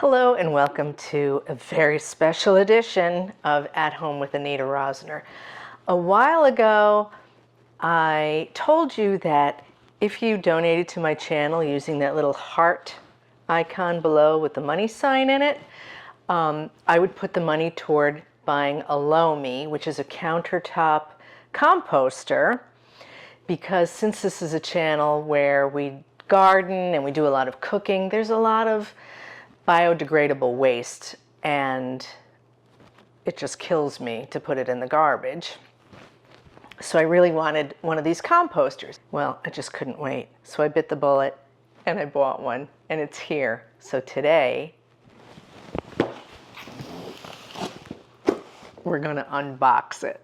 Hello and welcome to a very special edition of At Home with Anita Rosner. A while ago, I told you that if you donated to my channel using that little heart icon below with the money sign in it, I would put the money toward buying a LOMI, which is a countertop composter, because since this is a channel where we garden and we do a lot of cooking, there's a lot of biodegradable waste, and it just kills me to put it in the garbage. So I really wanted one of these composters. Well, I just couldn't wait. So I bit the bullet and I bought one, and it's here. So today we're going to unbox it.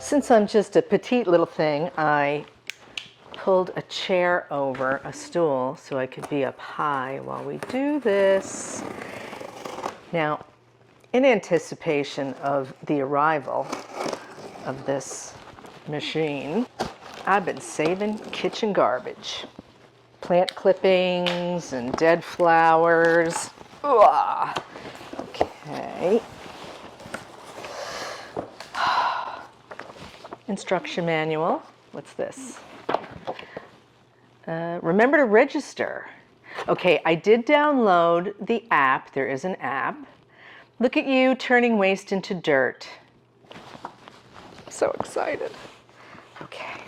Since I'm just a petite little thing, I pulled a chair over a stool so I could be up high while we do this. Now, in anticipation of the arrival of this machine, I've been saving kitchen garbage. Plant clippings and dead flowers. Ugh. Okay. Instruction manual. What's this? Remember to register. Okay, I did download the app. There is an app. Look at you turning waste into dirt. So excited. Okay.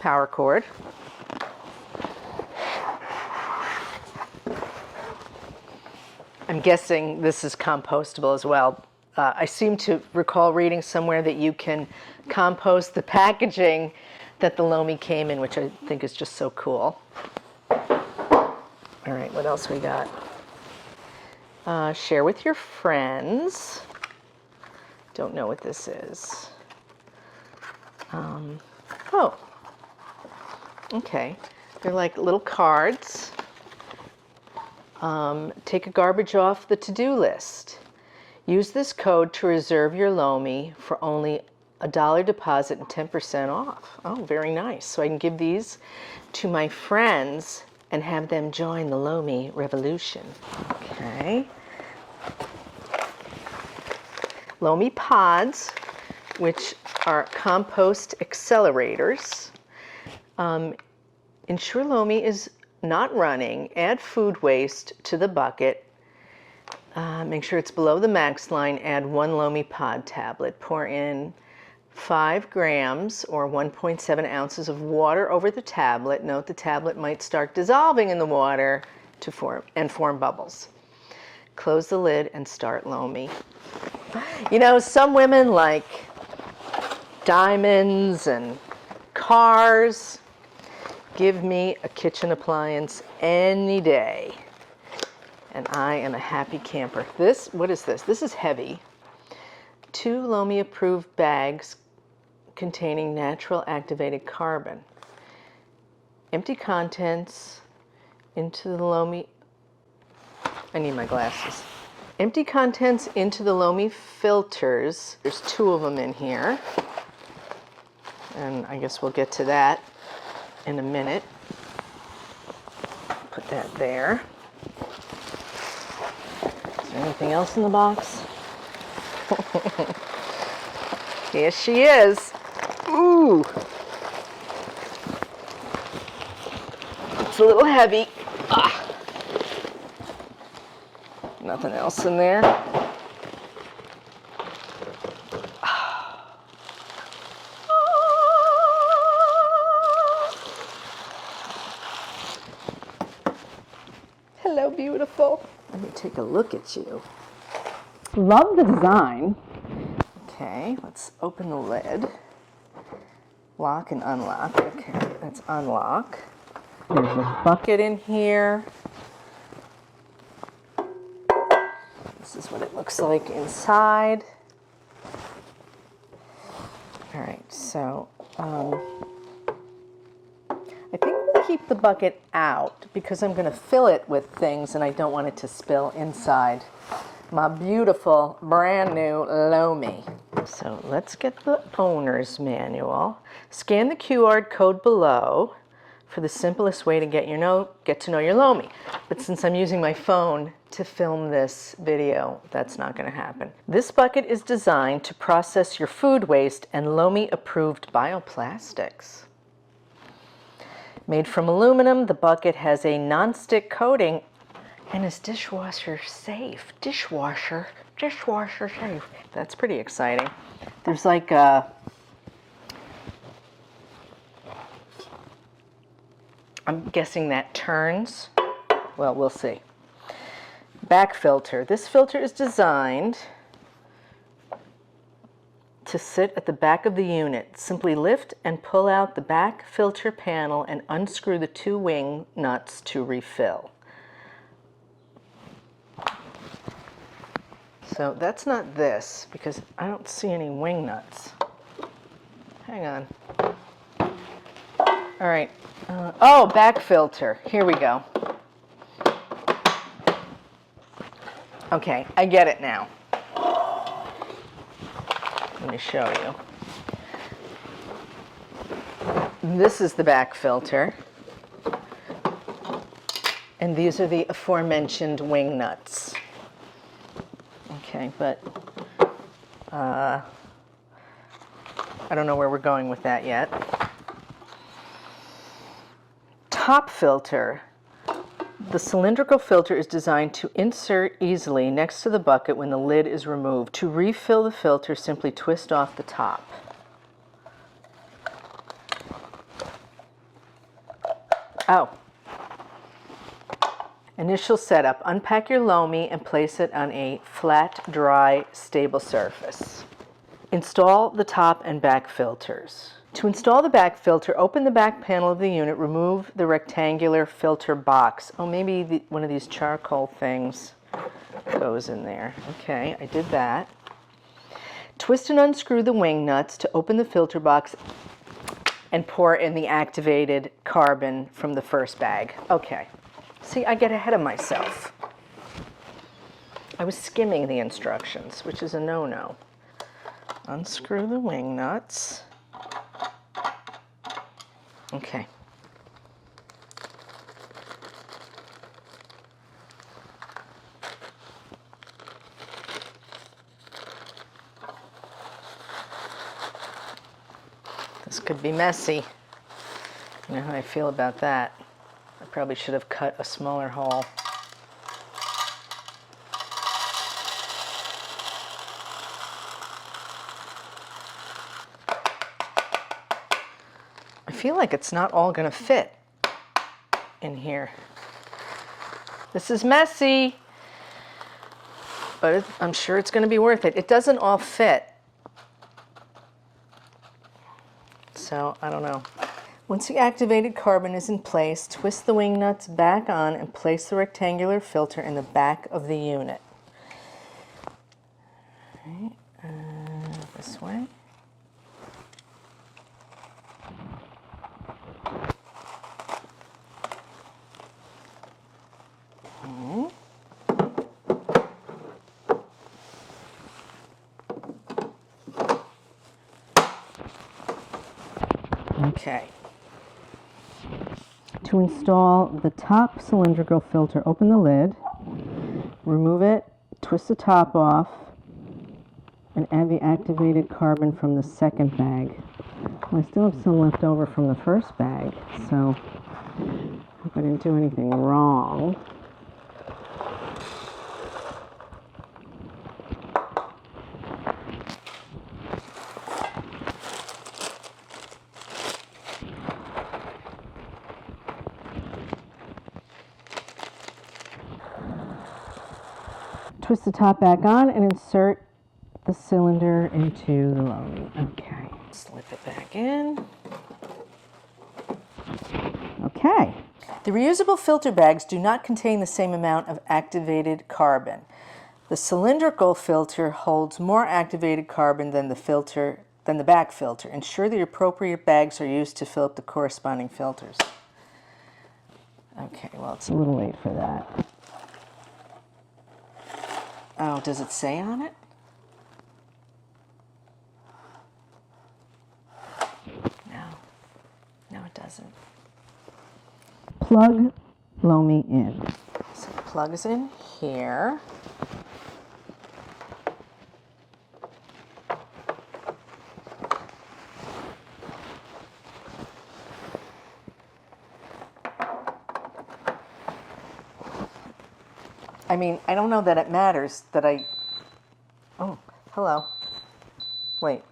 Power cord. I'm guessing this is compostable as well. I seem to recall reading somewhere that you can compost the packaging that the LOMI came in, which I think is just so cool. All right, what else we got? Share with your friends. Don't know what this is. Oh, okay. They're like little cards. Take a garbage off the to-do list. Use this code to reserve your LOMI for only $1 deposit and 10% off. Oh, very nice. So I can give these to my friends and have them join the LOMI revolution. Okay. LOMI pods, which are compost accelerators. Ensure LOMI is not running. Add food waste to the bucket. Make sure it's below the max line. Add 1 LOMI pod tablet. Pour in 5 grams or 1.7 ounces of water over the tablet. Note the tablet might start dissolving in the water to form bubbles. Close the lid and start LOMI. You know, some women like diamonds and cars. Give me a kitchen appliance any day, and I am a happy camper. What is this? This is heavy. 2 LOMI approved bags containing natural activated carbon. Empty contents into the LOMI. I need my glasses. Empty contents into the LOMI filters. There's 2 of them in here, and I guess we'll get to that in a minute. Put that there. Is there anything else in the box? Here she is. Ooh. It's a little heavy. Ah. Nothing else in there. Hello, beautiful. Let me take a look at you. Love the design. Okay, let's open the lid. Lock and unlock. Okay, let's unlock. There's a bucket in here. This is what it looks like inside. All right, so I think we'll keep the bucket out because I'm going to fill it with things and I don't want it to spill inside my beautiful brand new LOMI. So let's get the owner's manual. Scan the QR code below for the simplest way to get to know your LOMI. But since I'm using my phone to film this video, that's not going to happen. This bucket is designed to process your food waste and LOMI approved bioplastics. Made from aluminum, the bucket has a non-stick coating and is dishwasher safe. Dishwasher safe. That's pretty exciting. There's like a, I'm guessing that turns. Well, we'll see. Back filter. This filter is designed to sit at the back of the unit. Simply lift and pull out the back filter panel and unscrew the 2 wing nuts to refill. So that's not this, because I don't see any wing nuts. Hang on. All right. Oh, back filter. Here we go. Okay, I get it now. Let me show you. This is the back filter. And these are the aforementioned wing nuts. Okay, but I don't know where we're going with that yet. Top filter. The cylindrical filter is designed to insert easily next to the bucket when the lid is removed. To refill the filter, simply twist off the top. Oh. Initial setup. Unpack your LOMI and place it on a flat, dry, stable surface. Install the top and back filters. To install the back filter, open the back panel of the unit, remove the rectangular filter box. Oh, maybe one of these charcoal things goes in there. Okay, I did that. Twist and unscrew the wing nuts to open the filter box and pour in the activated carbon from the first bag. Okay, see, I get ahead of myself. I was skimming the instructions, which is a no-no. Unscrew the wing nuts. Okay. This could be messy. You know how I feel about that. I probably should have cut a smaller hole. I feel like it's not all going to fit in here. This is messy, but I'm sure it's going to be worth it. It doesn't all fit. So, I don't know. Once the activated carbon is in place, twist the wing nuts back on and place the rectangular filter in the back of the unit. All right, this way. Okay. To install the top cylindrical filter, open the lid, remove it, twist the top off, and add the activated carbon from the second bag. Well, I still have some left over from the first bag, so I hope I didn't do anything wrong. Twist the top back on and insert the cylinder into the LOMI. Okay, slip it back in. Okay. The reusable filter bags do not contain the same amount of activated carbon. The cylindrical filter holds more activated carbon than the back filter. Ensure the appropriate bags are used to fill up the corresponding filters. Okay, well, it's a little late for that. Oh, does it say on it? it doesn't. Plug LOMI in. So it plugs in here. I mean, I don't know that it matters that I... Oh, hello. Wait.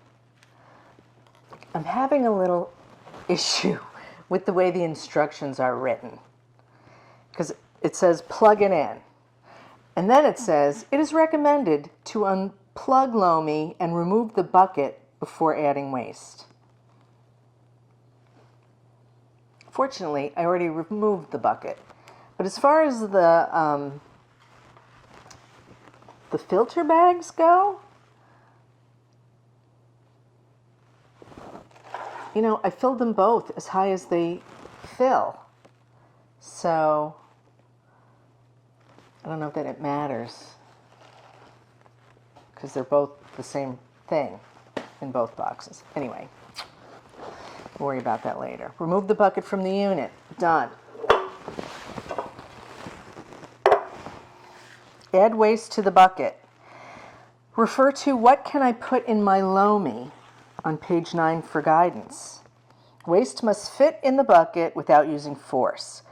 I'm having a little issue with the way the instructions are written. Because it says plug it in. And then it says, it is recommended to unplug LOMI and remove the bucket before adding waste. Fortunately, I already removed the bucket. But as far as the filter bags go, you know, I filled them both as high as they fill. So I don't know that it matters because they're both the same thing in both boxes. Anyway, we'll worry about that later. Remove the bucket from the unit. Done. Add waste to the bucket. Refer to what can I put in my LOMI on page 9 for guidance. Waste must fit in the bucket without using force.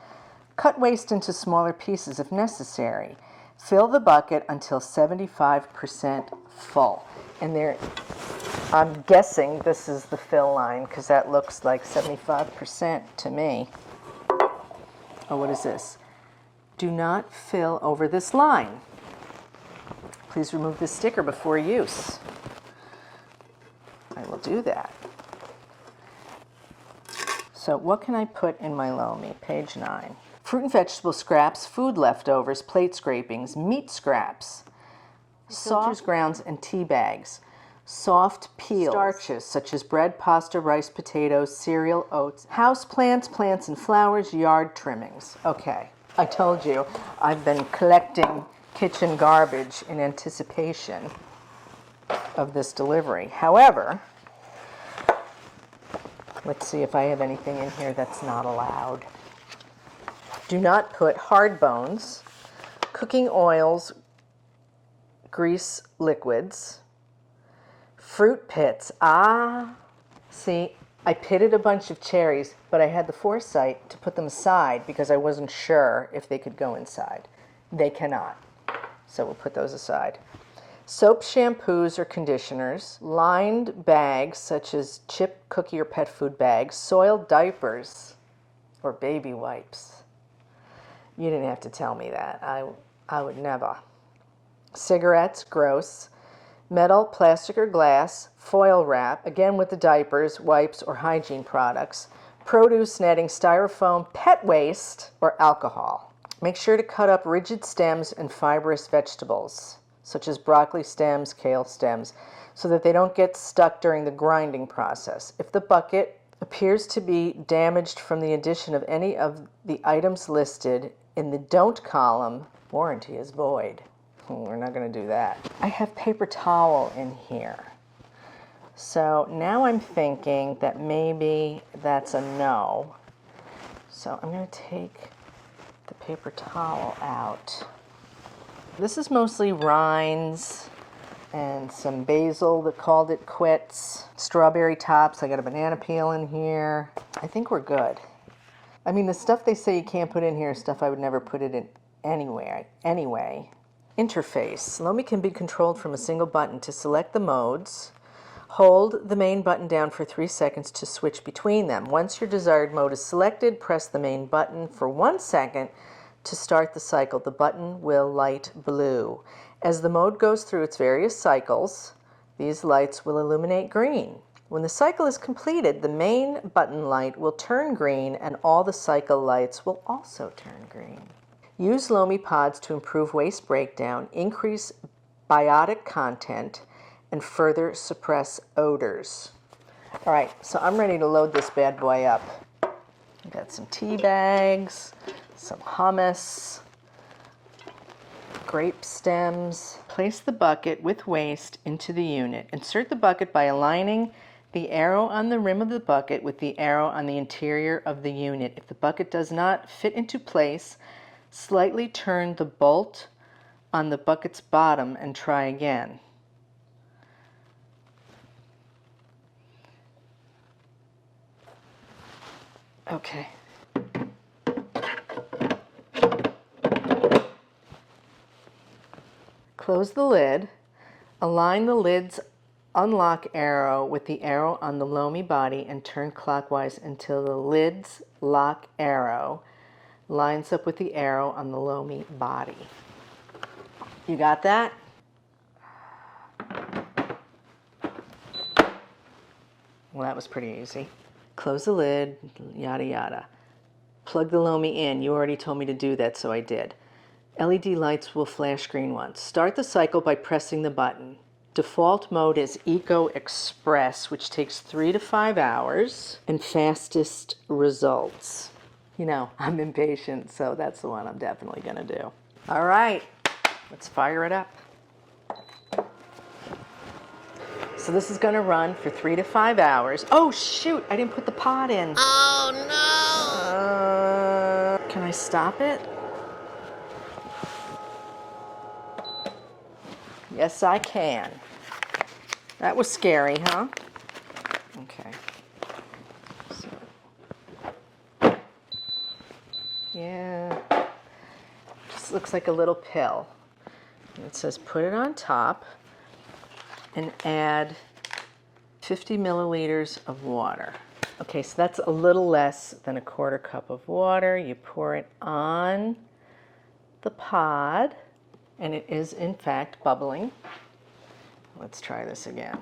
Cut waste into smaller pieces if necessary. Fill the bucket until 75% full. And there, I'm guessing this is the fill line because that looks like 75% to me. Oh, what is this? Do not fill over this line. Please remove this sticker before use. I will do that. So what can I put in my LOMI? Page 9. Fruit and vegetable scraps, food leftovers, plate scrapings, meat scraps, soft grounds and tea bags, soft peels, starches such as bread, pasta, rice, potatoes, cereal, oats, house plants, plants and flowers, yard trimmings. Okay, I told you I've been collecting kitchen garbage in anticipation of this delivery. However, let's see if I have anything in here that's not allowed. Do not put hard bones, cooking oils, grease liquids, fruit pits. See, I pitted a bunch of cherries, but I had the foresight to put them aside because I wasn't sure if they could go inside. They cannot. So we'll put those aside. Soap, shampoos, or conditioners, lined bags such as chip, cookie, or pet food bags, soiled diapers, or baby wipes. You didn't have to tell me that. I would never. Cigarettes, gross. Metal, plastic, or glass, foil wrap, again with the diapers, wipes, or hygiene products. Produce, netting, styrofoam, pet waste, or alcohol. Make sure to cut up rigid stems and fibrous vegetables, such as broccoli stems, kale stems, so that they don't get stuck during the grinding process. If the bucket appears to be damaged from the addition of any of the items listed in the don't column, warranty is void. We're not going to do that. I have paper towel in here. So now I'm thinking that maybe that's a no. So I'm going to take the paper towel out. This is mostly rinds and some basil that called it quits. Strawberry tops. I got a banana peel in here. I think we're good. I mean, the stuff they say you can't put in here is stuff I would never put it in anywhere. Anyway. Interface. LOMI can be controlled from a single button. To select the modes, hold the main button down for 3 seconds to switch between them. Once your desired mode is selected, press the main button for 1 second to start the cycle. The button will light blue. As the mode goes through its various cycles, these lights will illuminate green. When the cycle is completed, the main button light will turn green and all the cycle lights will also turn green. Use LOMI pods to improve waste breakdown, increase biotic content, and further suppress odors. All right, so I'm ready to load this bad boy up. I've got some tea bags, some hummus, grape stems. Place the bucket with waste into the unit. Insert the bucket by aligning the arrow on the rim of the bucket with the arrow on the interior of the unit. If the bucket does not fit into place, slightly turn the bolt on the bucket's bottom and try again. Okay. Close the lid. Align the lid's unlock arrow with the arrow on the LOMI body and turn clockwise until the lid's lock arrow lines up with the arrow on the LOMI body. You got that? Well, that was pretty easy. Close the lid, yada yada. Plug the LOMI in. You already told me to do that, so I did. LED lights will flash green once. Start the cycle by pressing the button. Default mode is Eco Express, which takes 3 to 5 hours, and fastest results. You know, I'm impatient, so that's the one I'm definitely gonna do. All right, let's fire it up. So this is gonna run for 3 to 5 hours. Oh shoot, I didn't put the pot in. Oh no! Can I stop it? Yes, I can. That was scary, huh? Okay. So, yeah. Just looks like a little pill. And it says put it on top and add 50 milliliters of water. Okay, so that's a little less than a quarter cup of water. You pour it on the pod, and it is in fact bubbling. Let's try this again.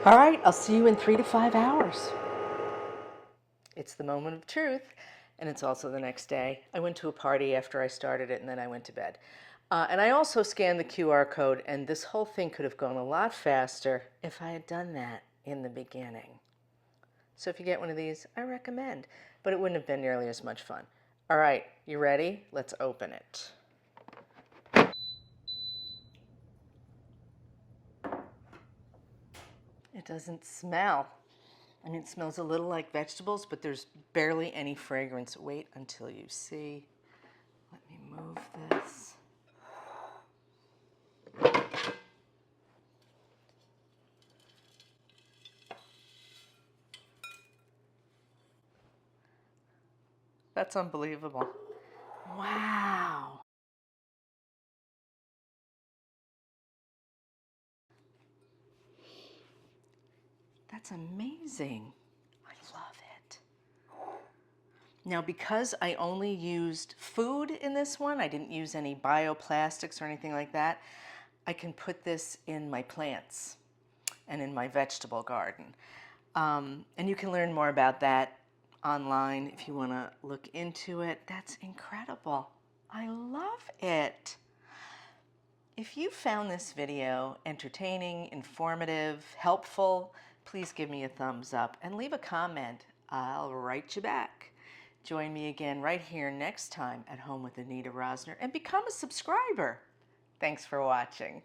All right, I'll see you in 3 to 5 hours. It's the moment of truth, and it's also the next day. I went to a party after I started it, and then I went to bed. And I also scanned the QR code, and this whole thing could have gone a lot faster if I had done that in the beginning. So if you get one of these, I recommend, but it wouldn't have been nearly as much fun. All right, you ready? Let's open it. It doesn't smell. I mean, it smells a little like vegetables, but there's barely any fragrance. Wait until you see. Let me move this. That's unbelievable. Wow. That's amazing. I love it. Now, because I only used food in this one, I didn't use any bioplastics or anything like that, I can put this in my plants and in my vegetable garden. And you can learn more about that online if you want to look into it. That's incredible. I love it. If you found this video entertaining, informative, helpful, please give me a thumbs up and leave a comment. I'll write you back. Join me again right here next time at Home with Anita Rosner and become a subscriber. Thanks for watching.